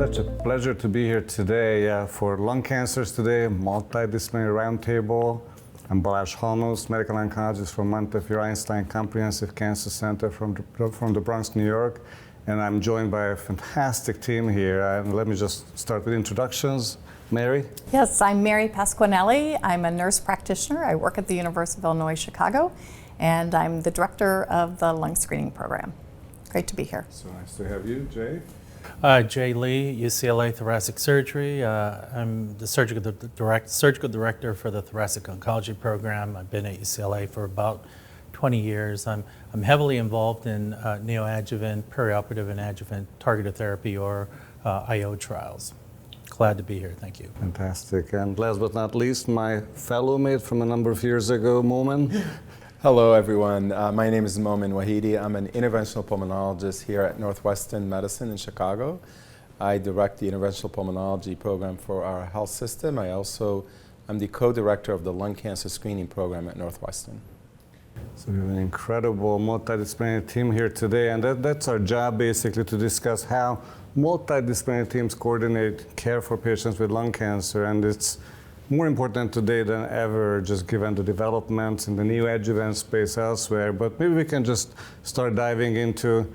Such a pleasure to be here today for lung cancers today, multidisciplinary roundtable. I'm Balazs Halmos, medical oncologist from Montefiore Einstein Comprehensive Cancer Center from the Bronx, New York. And I'm joined by a fantastic team here. Let me just start with introductions. Mary? Yes, I'm Mary Pasquinelli. I'm a nurse practitioner. I work at the University of Illinois, Chicago, and I'm the director of the lung screening program. Great to be here. So nice to have you, Jay. Jay Lee, UCLA Thoracic Surgery. I'm the surgical director for the Thoracic Oncology program. I've been at UCLA for about 20 years. I'm heavily involved in neoadjuvant, perioperative, and adjuvant targeted therapy or IO trials. Glad to be here. Thank you. Fantastic. And last but not least, my fellow mate from a number of years ago, Momen. Hello, everyone. My name is Momen Wahidi. I'm an interventional pulmonologist here at Northwestern Medicine in Chicago. I direct the interventional pulmonology program for our health system. I'm the co-director of the lung cancer screening program at Northwestern. So we have an incredible multidisciplinary team here today, and that's our job basically, to discuss how multidisciplinary teams coordinate care for patients with lung cancer. And it's more important today than ever, just given the developments in the neoadjuvant space elsewhere. But maybe we can just start diving into,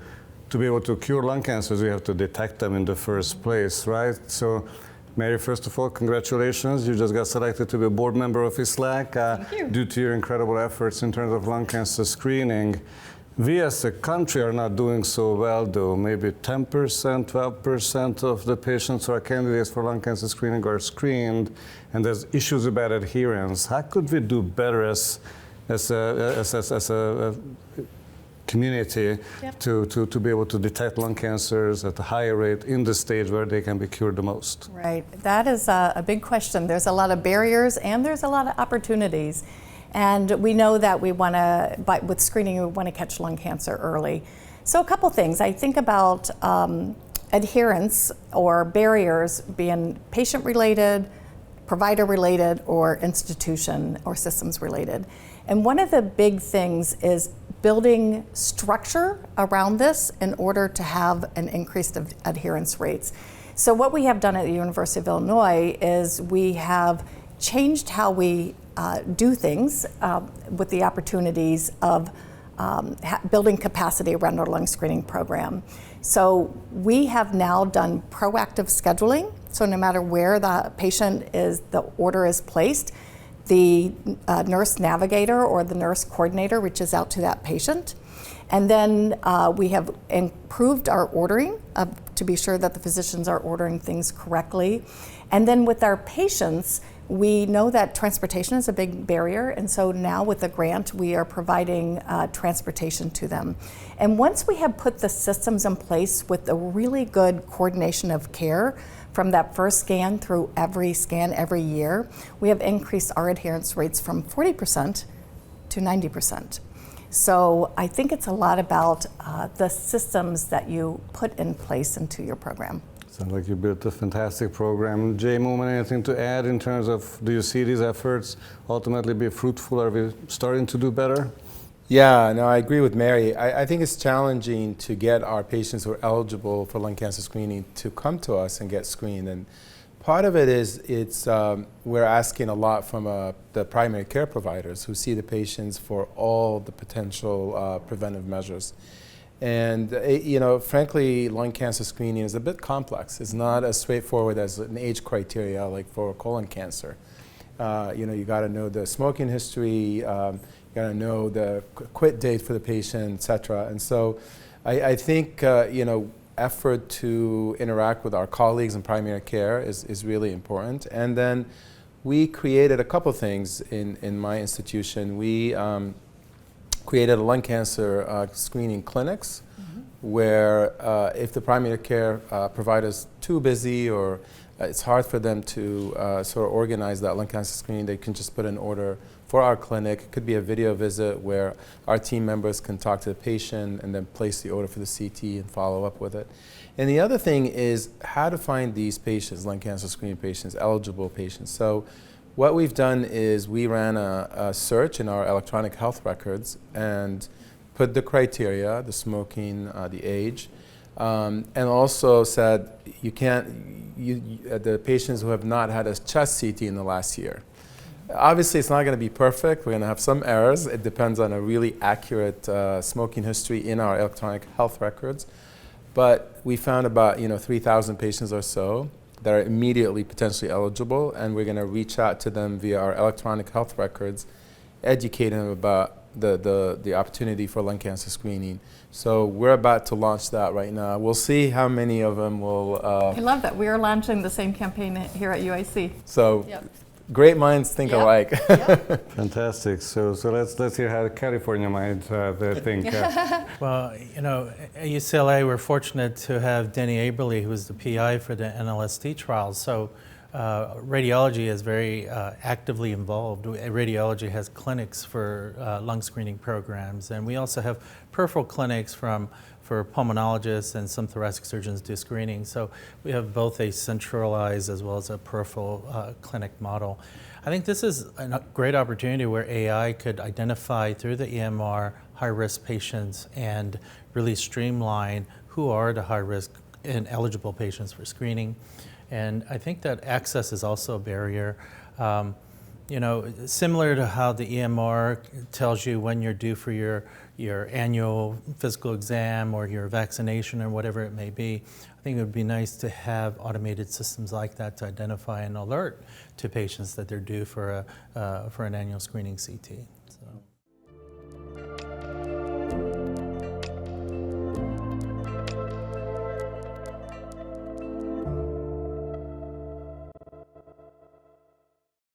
to be able to cure lung cancers, we have to detect them in the first place, right? So Mary, first of all, congratulations. You just got selected to be a board member of ISLAC due to your incredible efforts in terms of lung cancer screening. We as a country are not doing so well, though. Maybe 10%, 12% of the patients who are candidates for lung cancer screening are screened, and there's issues about adherence. How could we do better as a community to be able to detect lung cancers at a higher rate in the stage where they can be cured the most? Right. That is a big question. There's a lot of barriers and there's a lot of opportunities. And we know that with screening, we want to catch lung cancer early. So a couple things. I think about adherence or barriers being patient-related, provider-related, or institution or systems-related. And one of the big things is building structure around this in order to have an increased adherence rates. So what we have done at the University of Illinois is we have changed how we do things with the opportunities of building capacity around our lung screening program. So we have now done proactive scheduling. So no matter where the patient is, the order is placed, the nurse navigator or the nurse coordinator reaches out to that patient. And then we have improved our ordering to be sure that the physicians are ordering things correctly. And then with our patients, we know that transportation is a big barrier, and so now with the grant, we are providing transportation to them. And once we have put the systems in place with a really good coordination of care from that first scan through every scan every year, we have increased our adherence rates from 40% to 90%. So I think it's a lot about the systems that you put in place into your program. Sounds like you built a fantastic program. Jay, Momen, anything to add in terms of, do you see these efforts ultimately be fruitful? Are we starting to do better? Yeah, no, I agree with Mary. I think it's challenging to get our patients who are eligible for lung cancer screening to come to us and get screened. And part of it is we're asking a lot from the primary care providers who see the patients for all the potential preventive measures. And frankly, lung cancer screening is a bit complex. It's not as straightforward as an age criteria like for colon cancer. You got to know the smoking history, you got to know the quit date for the patient, et cetera. And so I think effort to interact with our colleagues in primary care is really important. And then we created a couple things in my institution. We created a lung cancer screening clinics where if the primary care provider is too busy or it's hard for them to sort of organize that lung cancer screening, they can just put an order for our clinic. It could be a video visit where our team members can talk to the patient and then place the order for the CT and follow up with it. And the other thing is how to find these patients, lung cancer screening patients, eligible patients. So what we've done is we ran a search in our electronic health records and put the criteria, the smoking, the age, and also said you can't, the patients who have not had a chest CT in the last year. Obviously, it's not going to be perfect. We're going to have some errors. It depends on a really accurate smoking history in our electronic health records. But we found about 3,000 patients or so that are immediately potentially eligible, and we're going to reach out to them via our electronic health records, educate them about the opportunity for lung cancer screening. So we're about to launch that right now. We'll see how many of them will. I love that. We are launching the same campaign here at UIC. So. Yep. Great minds think Yep. alike. Yep. Fantastic. So let's hear how the California minds they think. Well, at UCLA, we're fortunate to have Denny Aberle, who was the PI for the NLST trials. So radiology is very actively involved. Radiology has clinics for lung screening programs, and we also have peripheral clinics for pulmonologists, and some thoracic surgeons do screening. So we have both a centralized as well as a peripheral clinic model. I think this is a great opportunity where AI could identify through the EMR high-risk patients and really streamline who are the high-risk and eligible patients for screening. And I think that access is also a barrier. Similar to how the EMR tells you when you're due for your annual physical exam or your vaccination or whatever it may be, I think it would be nice to have automated systems like that to identify and alert to patients that they're due for an annual screening CT. So.